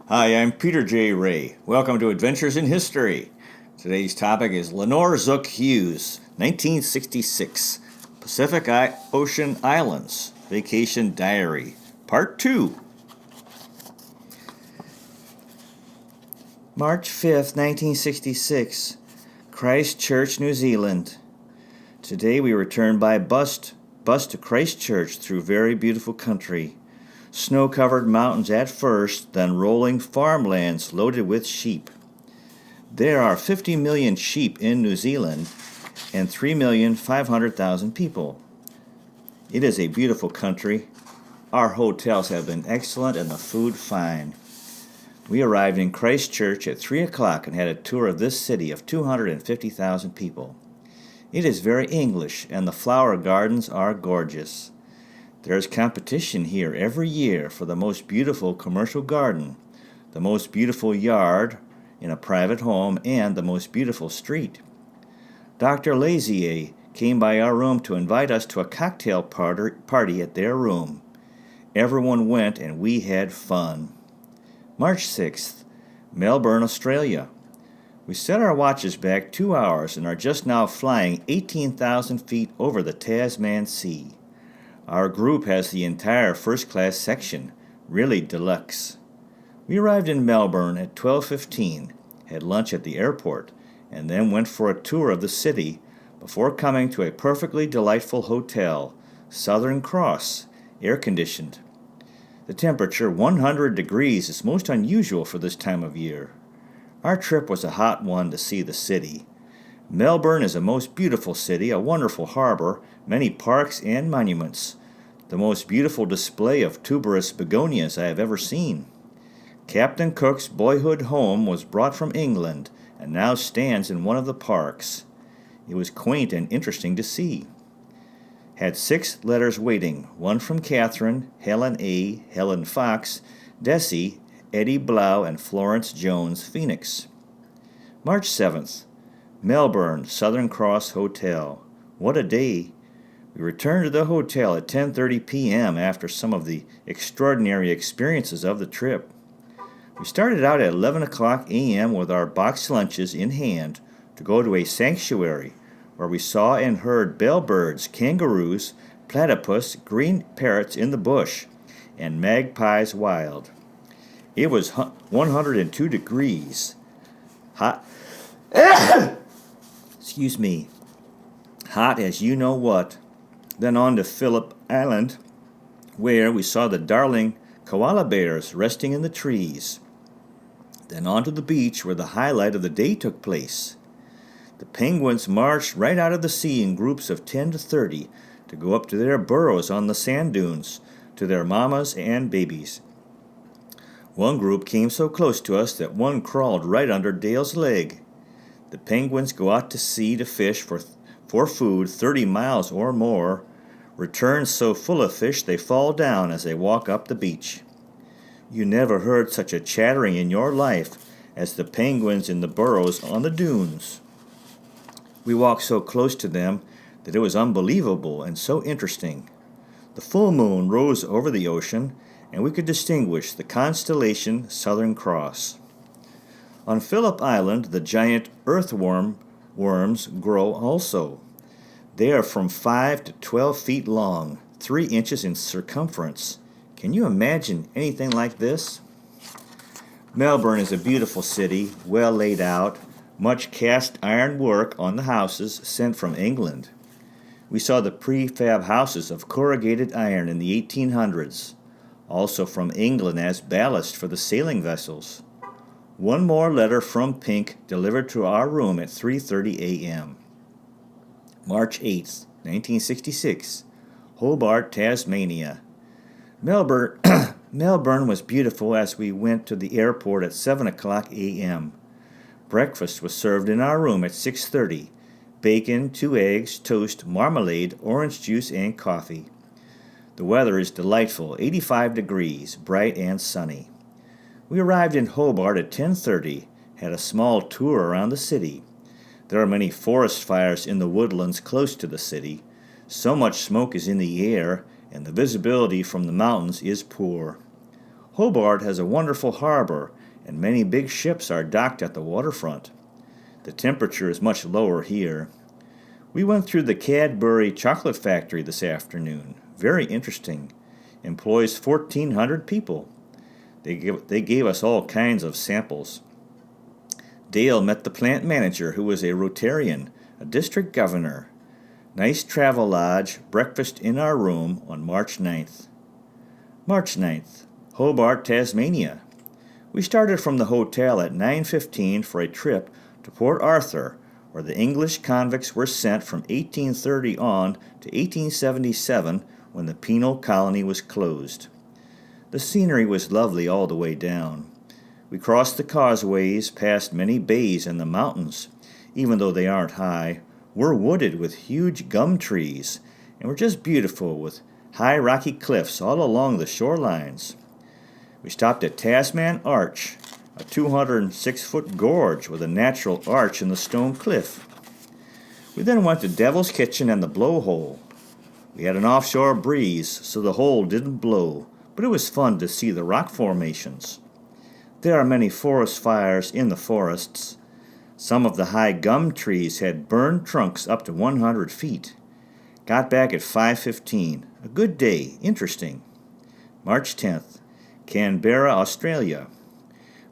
Hi, I'm Peter J. Ray. Welcome to Adventures in History. Today's topic is Lenore Zuck Hughs, 1966, Ocean Islands, Vacation Diary, Part 2. March 5th, 1966, Christchurch, New Zealand. Today we return by bus to Christchurch through very beautiful country. Snow-covered mountains at first, then rolling farmlands loaded with sheep. There are 50 million sheep in New Zealand and 3,500,000 people. It is a beautiful country. Our hotels have been excellent and the food fine. We arrived in Christchurch at 3 o'clock and had a tour of this city of 250,000 people. It is very English and the flower gardens are gorgeous. There is competition here every year for the most beautiful commercial garden, the most beautiful yard in a private home, and the most beautiful street. Dr. Lazier came by our room to invite us to a cocktail party at their room. Everyone went and we had fun. March 6th, Melbourne, Australia. We set our watches back 2 hours and are just now flying 18,000 feet over the Tasman Sea. Our group has the entire first-class section, really deluxe. We arrived in Melbourne at 12:15, had lunch at the airport, and then went for a tour of the city before coming to a perfectly delightful hotel, Southern Cross, air-conditioned. The temperature, 100 degrees, is most unusual for this time of year. Our trip was a hot one to see the city. Melbourne is a most beautiful city, a wonderful harbor, many parks and monuments. The most beautiful display of tuberous begonias I have ever seen. Captain Cook's boyhood home was brought from England and now stands in one of the parks. It was quaint and interesting to see. Had 6 letters waiting, one from Catherine, Helen A., Helen Fox, Desi, Eddie Blau, and Florence Jones Phoenix. March 7th. Melbourne, Southern Cross Hotel. What a day! We returned to the hotel at 10:30 p.m. after some of the extraordinary experiences of the trip. We started out at 11 o'clock a.m. with our boxed lunches in hand to go to a sanctuary where we saw and heard bellbirds, kangaroos, platypus, green parrots in the bush, and magpies wild. It was 102 degrees. Hot. Excuse me. Hot as you know what. Then on to Phillip Island, where we saw the darling koala bears resting in the trees. Then on to the beach where the highlight of the day took place. The penguins marched right out of the sea in groups of 10 to 30 to go up to their burrows on the sand dunes, to their mamas and babies. One group came so close to us that one crawled right under Dale's leg. The penguins go out to sea to fish for food 30 miles or more, return so full of fish they fall down as they walk up the beach. You never heard such a chattering in your life as the penguins in the burrows on the dunes. We walked so close to them that it was unbelievable and so interesting. The full moon rose over the ocean, and we could distinguish the constellation Southern Cross. On Phillip Island, the giant worms grow also. They are from 5 to 12 feet long, 3 inches in circumference. Can you imagine anything like this? Melbourne is a beautiful city, well laid out, much cast iron work on the houses sent from England. We saw the prefab houses of corrugated iron in the 1800s, also from England as ballast for the sailing vessels. One more letter from Pink delivered to our room at 3:30 a.m. March 8th, 1966, Hobart, Tasmania. Melbourne was beautiful as we went to the airport at 7 o'clock a.m. Breakfast was served in our room at 6:30. Bacon, 2 eggs, toast, marmalade, orange juice, and coffee. The weather is delightful, 85 degrees, bright and sunny. We arrived in Hobart at 10:30, had a small tour around the city. There are many forest fires in the woodlands close to the city. So much smoke is in the air, and the visibility from the mountains is poor. Hobart has a wonderful harbor, and many big ships are docked at the waterfront. The temperature is much lower here. We went through the Cadbury chocolate factory this afternoon. Very interesting. Employs 1,400 people. They gave us all kinds of samples. Dale met the plant manager, who was a Rotarian, a district governor. Nice travel lodge, breakfast in our room on March 9th. March 9th, Hobart, Tasmania. We started from the hotel at 9:15 for a trip to Port Arthur, where the English convicts were sent from 1830 on to 1877, when the penal colony was closed. The scenery was lovely all the way down. We crossed the causeways, past many bays, and the mountains, even though they aren't high, were wooded with huge gum trees, and were just beautiful with high rocky cliffs all along the shorelines. We stopped at Tasman Arch, a 206-foot gorge with a natural arch in the stone cliff. We then went to Devil's Kitchen and the Blowhole. We had an offshore breeze, so the hole didn't blow, but it was fun to see the rock formations. There are many forest fires in the forests. Some of the high gum trees had burned trunks up to 100 feet. Got back at 5:15. A good day, interesting. March 10th, Canberra, Australia.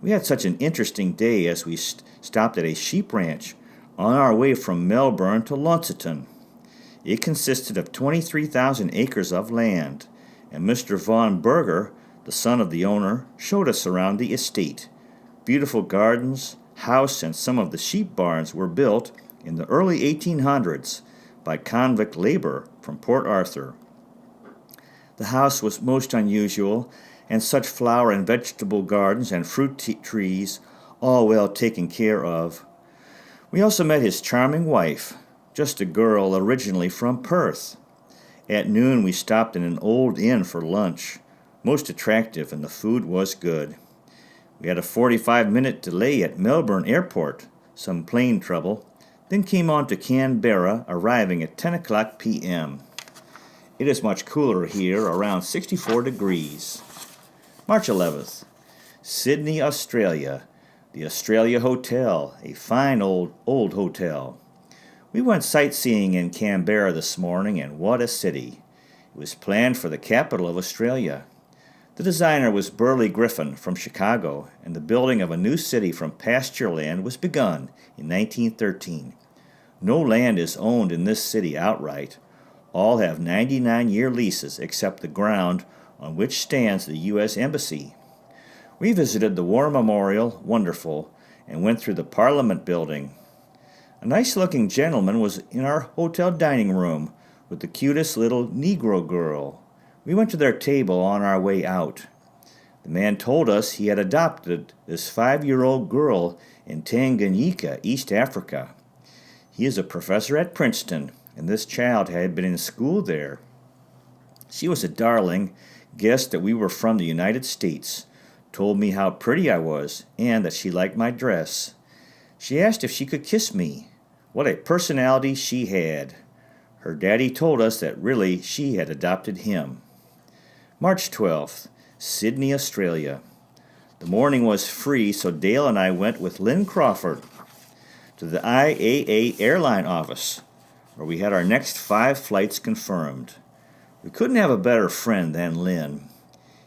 We had such an interesting day as we stopped at a sheep ranch on our way from Melbourne to Launceston. It consisted of 23,000 acres of land, and Mr. Von Berger, the son of the owner, showed us around the estate. Beautiful gardens, house, and some of the sheep barns were built in the early 1800s by convict labor from Port Arthur. The house was most unusual, and such flower and vegetable gardens and fruit trees, all well taken care of. We also met his charming wife, just a girl originally from Perth. At noon we stopped in an old inn for lunch, most attractive, and the food was good. We had a 45-minute delay at Melbourne Airport, some plane trouble, then came on to Canberra, arriving at 10 o'clock p.m. It is much cooler here, around 64 degrees. March 11th, Sydney, Australia, the Australia Hotel, a fine old hotel. We went sightseeing in Canberra this morning, and what a city. It was planned for the capital of Australia. The designer was Burley Griffin from Chicago, and the building of a new city from pasture land was begun in 1913. No land is owned in this city outright. All have 99-year leases except the ground on which stands the U.S. Embassy. We visited the War Memorial, wonderful, and went through the Parliament building. A nice-looking gentleman was in our hotel dining room with the cutest little Negro girl. We went to their table on our way out. The man told us he had adopted this 5-year-old girl in Tanganyika, East Africa. He is a professor at Princeton, and this child had been in school there. She was a darling, guessed that we were from the United States, told me how pretty I was, and that she liked my dress. She asked if she could kiss me. What a personality she had. Her daddy told us that really she had adopted him. March 12th, Sydney, Australia. The morning was free, so Dale and I went with Lynn Crawford to the IAA airline office, where we had our next 5 flights confirmed. We couldn't have a better friend than Lynn.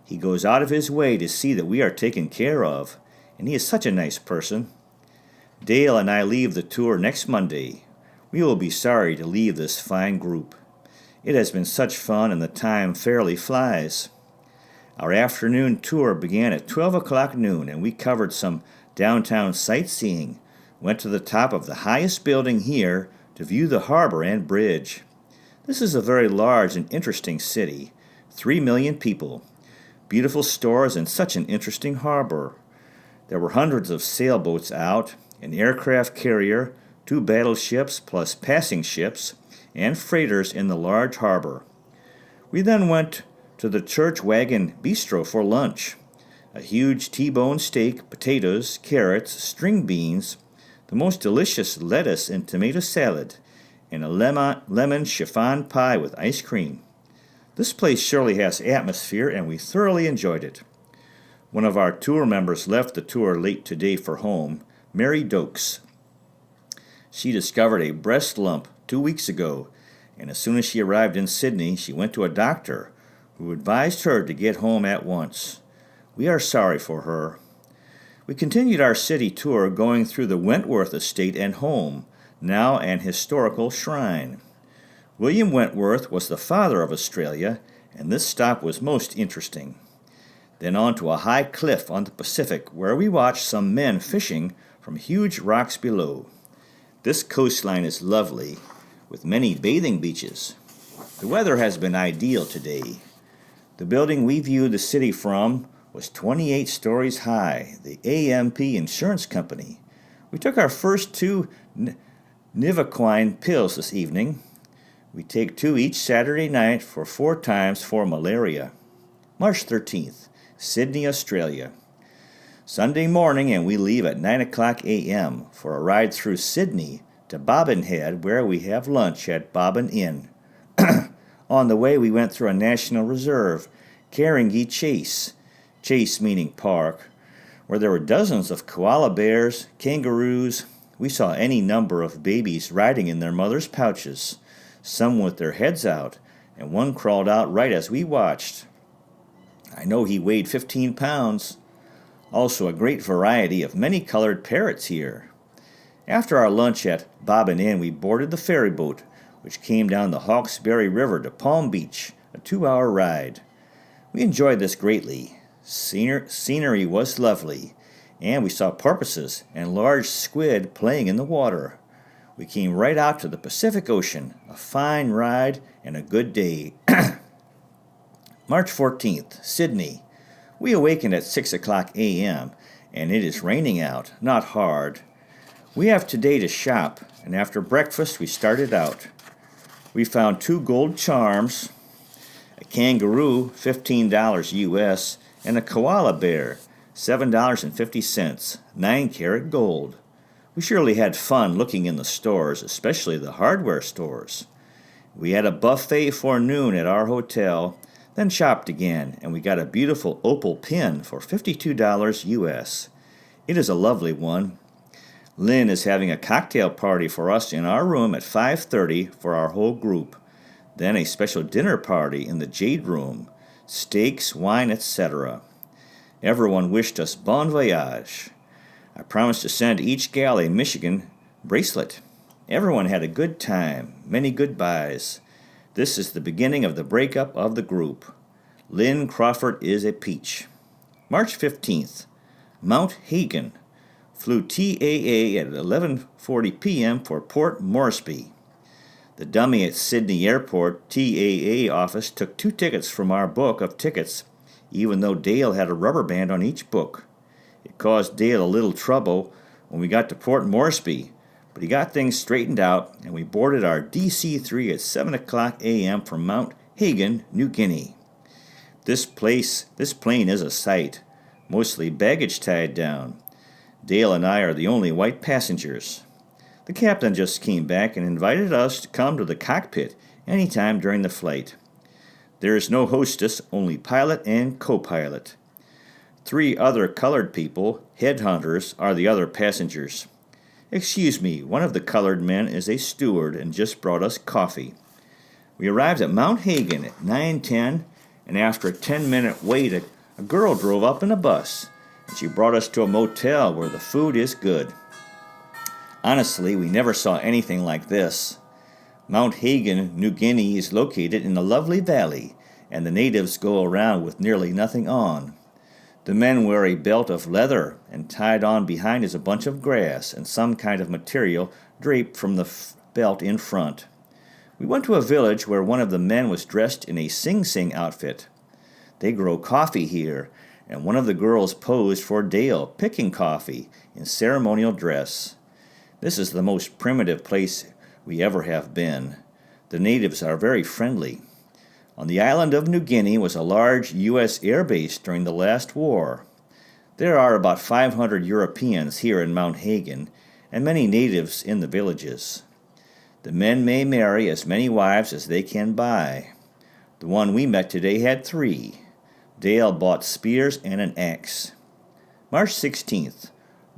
He goes out of his way to see that we are taken care of, and he is such a nice person. Dale and I leave the tour next Monday. We will be sorry to leave this fine group. It has been such fun, and the time fairly flies. Our afternoon tour began at 12 o'clock noon, and we covered some downtown sightseeing, went to the top of the highest building here to view the harbor and bridge. This is a very large and interesting city, 3 million people, beautiful stores, and such an interesting harbor. There were hundreds of sailboats out, an aircraft carrier, 2 battleships plus passing ships, and freighters in the large harbor. We then went to the Church Wagon Bistro for lunch. A huge T-bone steak, potatoes, carrots, string beans, the most delicious lettuce and tomato salad, and a lemon chiffon pie with ice cream. This place surely has atmosphere, and we thoroughly enjoyed it. One of our tour members left the tour late today for home, Mary Dokes. She discovered a breast lump 2 weeks ago, and as soon as she arrived in Sydney, she went to a doctor who advised her to get home at once. We are sorry for her. We continued our city tour going through the Wentworth estate and home, now an historical shrine. William Wentworth was the father of Australia, and this stop was most interesting. Then on to a high cliff on the Pacific where we watched some men fishing from huge rocks below. This coastline is lovely, with many bathing beaches. The weather has been ideal today. The building we viewed the city from was 28 stories high, the AMP Insurance Company. We took our first 2 Nivaquine pills this evening. We take 2 each Saturday night for 4 times for malaria. March 13th, Sydney, Australia. Sunday morning, and we leave at 9 o'clock a.m. for a ride through Sydney to Bobbin Head, where we have lunch at Bobbin Inn. On the way, we went through a national reserve, Karingi Chase meaning park, where there were dozens of koala bears, kangaroos. We saw any number of babies riding in their mothers' pouches, some with their heads out, and one crawled out right as we watched. I know he weighed 15 pounds. Also a great variety of many-colored parrots here. After our lunch at Bobbin Inn, we boarded the ferry boat, which came down the Hawkesbury River to Palm Beach, a 2-hour ride. We enjoyed this greatly. Scenery was lovely, and we saw porpoises and large squid playing in the water. We came right out to the Pacific Ocean, a fine ride and a good day. March 14th, Sydney. We awakened at 6 o'clock a.m., and it is raining out, not hard. We have today to shop, and after breakfast we started out. We found 2 gold charms, a kangaroo, $15 US, and a koala bear, $7.50, 9-carat gold. We surely had fun looking in the stores, especially the hardware stores. We had a buffet for noon at our hotel, then shopped again, and we got a beautiful opal pin for $52 US. It is a lovely one. Lynn is having a cocktail party for us in our room at 5:30 for our whole group. Then a special dinner party in the Jade Room, steaks, wine, etc. Everyone wished us bon voyage. I promised to send each gal a Michigan bracelet. Everyone had a good time, many goodbyes. This is the beginning of the breakup of the group. Lynn Crawford is a peach. March 15th, Mount Hagen. Flew TAA at 11:40 p.m. for Port Moresby. The dummy at Sydney Airport TAA office took 2 tickets from our book of tickets, even though Dale had a rubber band on each book. It caused Dale a little trouble when we got to Port Moresby, but he got things straightened out, and we boarded our DC-3 at 7 o'clock a.m. from Mount Hagen, New Guinea. This plane is a sight, mostly baggage tied down. Dale and I are the only white passengers. The captain just came back and invited us to come to the cockpit any time during the flight. There is no hostess, only pilot and co-pilot. 3 other colored people, headhunters, are the other passengers. Excuse me, one of the colored men is a steward and just brought us coffee. We arrived at Mount Hagen at 9:10, and after a 10-minute wait, a girl drove up in a bus, and she brought us to a motel where the food is good. Honestly, we never saw anything like this. Mount Hagen, New Guinea is located in a lovely valley, and the natives go around with nearly nothing on. The men wear a belt of leather, and tied on behind is a bunch of grass and some kind of material draped from the belt in front. We went to a village where one of the men was dressed in a Sing Sing outfit. They grow coffee here, and one of the girls posed for Dale, picking coffee in ceremonial dress. This is the most primitive place we ever have been. The natives are very friendly. On the island of New Guinea was a large U.S. air base during the last war. There are about 500 Europeans here in Mount Hagen, and many natives in the villages. The men may marry as many wives as they can buy. The one we met today had 3. Dale bought spears and an axe. March 16th.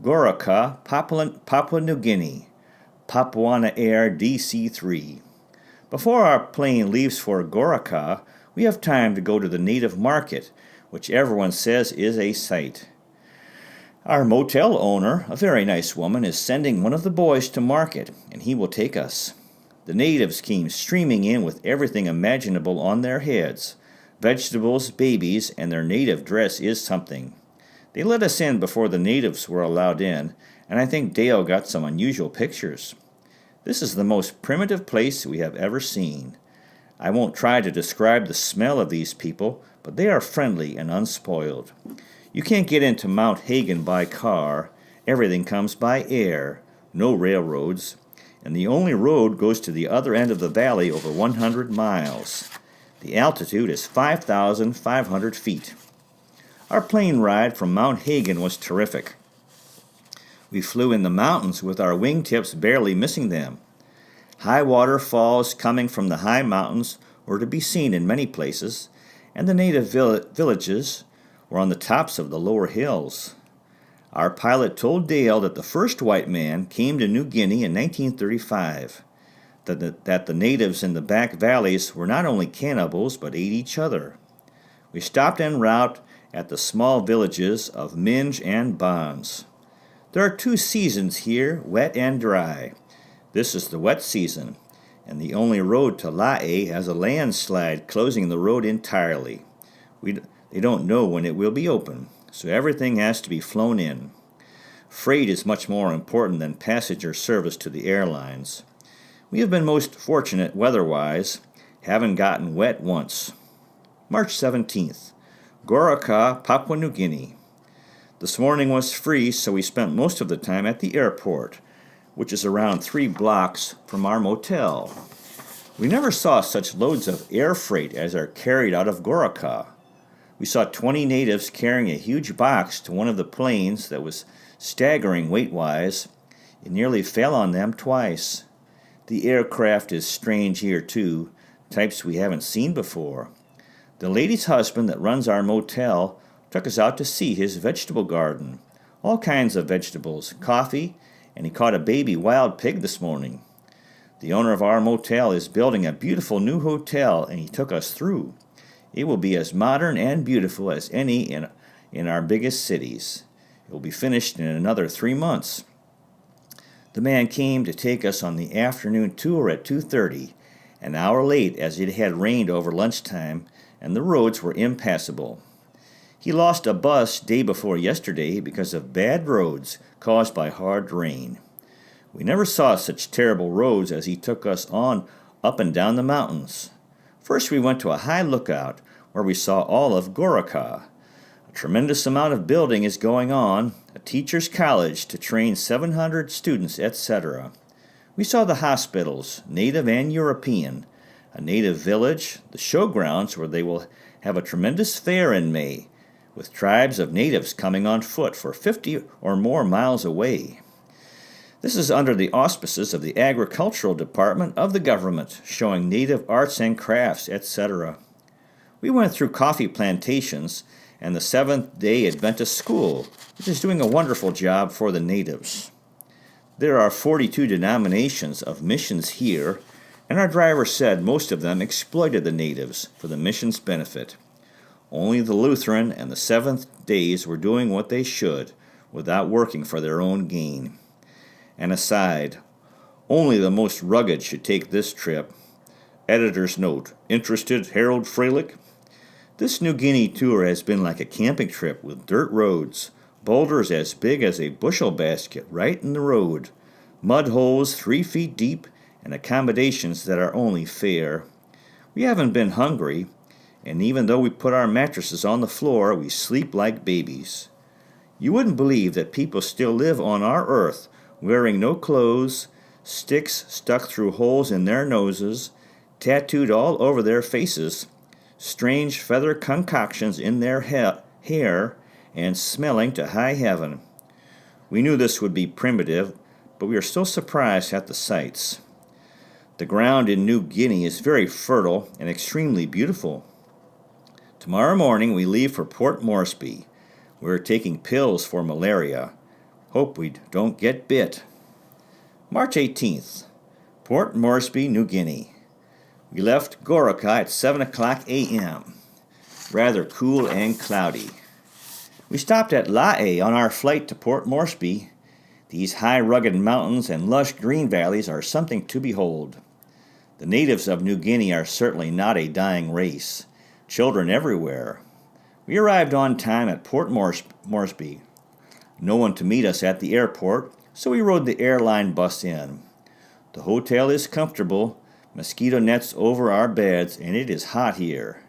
Gorica, Papua New Guinea. Papuana Air DC-3. Before our plane leaves for Gorica, we have time to go to the native market, which everyone says is a sight. Our motel owner, a very nice woman, is sending one of the boys to market, and he will take us. The natives came streaming in with everything imaginable on their heads. Vegetables, babies, and their native dress is something. They let us in before the natives were allowed in, and I think Dale got some unusual pictures. This is the most primitive place we have ever seen. I won't try to describe the smell of these people, but they are friendly and unspoiled. You can't get into Mount Hagen by car. Everything comes by air. No railroads. And the only road goes to the other end of the valley over 100 miles. The altitude is 5,500 feet. Our plane ride from Mount Hagen was terrific. We flew in the mountains with our wingtips barely missing them. High waterfalls coming from the high mountains were to be seen in many places, and the native villages were on the tops of the lower hills. Our pilot told Dale that the first white man came to New Guinea in 1935, that the natives in the back valleys were not only cannibals but ate each other. We stopped en route at the small villages of Minge and Bonds. There are 2 seasons here, wet and dry. This is the wet season, and the only road to Lae has a landslide closing the road entirely. They don't know when it will be open, so everything has to be flown in. Freight is much more important than passenger service to the airlines. We have been most fortunate weather-wise, haven't gotten wet once. March 17th. Gorica, Papua New Guinea. This morning was free, so we spent most of the time at the airport, which is around 3 blocks from our motel. We never saw such loads of air freight as are carried out of Gorica. We saw 20 natives carrying a huge box to one of the planes that was staggering weight-wise. It nearly fell on them twice. The aircraft is strange here, too, types we haven't seen before. The lady's husband that runs our motel took us out to see his vegetable garden. All kinds of vegetables, coffee, and he caught a baby wild pig this morning. The owner of our motel is building a beautiful new hotel, and he took us through. It will be as modern and beautiful as any in our biggest cities. It will be finished in another 3 months. The man came to take us on the afternoon tour at 2:30, an hour late as it had rained over lunchtime and the roads were impassable. He lost a bus day before yesterday because of bad roads caused by hard rain. We never saw such terrible roads as he took us on up and down the mountains. First we went to a high lookout where we saw all of Gorica. A tremendous amount of building is going on, a teacher's college to train 700 students, etc. We saw the hospitals, native and European, a native village, the showgrounds where they will have a tremendous fair in May, with tribes of natives coming on foot for 50 or more miles away. This is under the auspices of the Agricultural Department of the government, showing native arts and crafts, etc. We went through coffee plantations and the Seventh-day Adventist School, which is doing a wonderful job for the natives. There are 42 denominations of missions here, and our driver said most of them exploited the natives for the mission's benefit. Only the Lutheran and the Seventh-days were doing what they should, without working for their own gain. And aside, only the most rugged should take this trip. Editor's note, interested, Harold Freilich? This New Guinea tour has been like a camping trip with dirt roads, boulders as big as a bushel basket right in the road, mud holes 3 feet deep, and accommodations that are only fair. We haven't been hungry, and even though we put our mattresses on the floor, we sleep like babies. You wouldn't believe that people still live on our earth, wearing no clothes, sticks stuck through holes in their noses, tattooed all over their faces, strange feather concoctions in their hair, and smelling to high heaven. We knew this would be primitive, but we are still surprised at the sights. The ground in New Guinea is very fertile and extremely beautiful. Tomorrow morning we leave for Port Moresby. We're taking pills for malaria. Hope we don't get bit. March 18th, Port Moresby, New Guinea. We left Gorica at 7 o'clock a.m. Rather cool and cloudy. We stopped at Lae on our flight to Port Moresby. These high rugged mountains and lush green valleys are something to behold. The natives of New Guinea are certainly not a dying race. Children everywhere. We arrived on time at Port Moresby. No one to meet us at the airport, so we rode the airline bus in. The hotel is comfortable, mosquito nets over our beds, and it is hot here.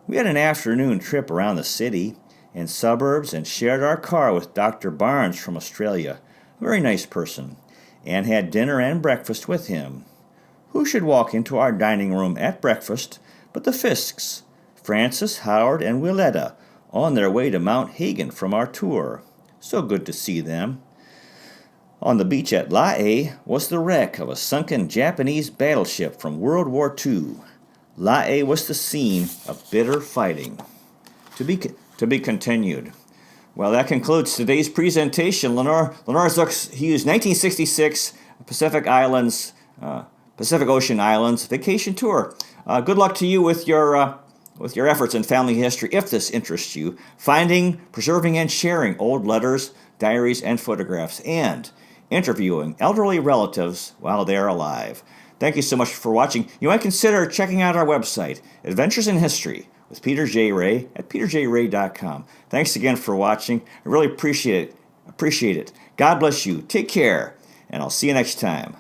We had an afternoon trip around the city and suburbs and shared our car with Dr. Barnes from Australia, a very nice person, and had dinner and breakfast with him. Who should walk into our dining room at breakfast but the Fisks, Francis, Howard, and Willetta, on their way to Mount Hagen from our tour. So good to see them. On the beach at Lae was the wreck of a sunken Japanese battleship from World War II. Lae was the scene of bitter fighting. To be continued. Well, that concludes today's presentation. Lenore Zuck Hughs, 1966, Pacific Ocean Islands Vacation Tour. Good luck to you with your efforts in family history, if this interests you, finding, preserving, and sharing old letters, diaries, and photographs, and interviewing elderly relatives while they're alive. Thank you so much for watching. You might consider checking out our website, Adventures in History, with Peter J. Ray at peterjray.com. Thanks again for watching. I really appreciate it. God bless you. Take care, and I'll see you next time.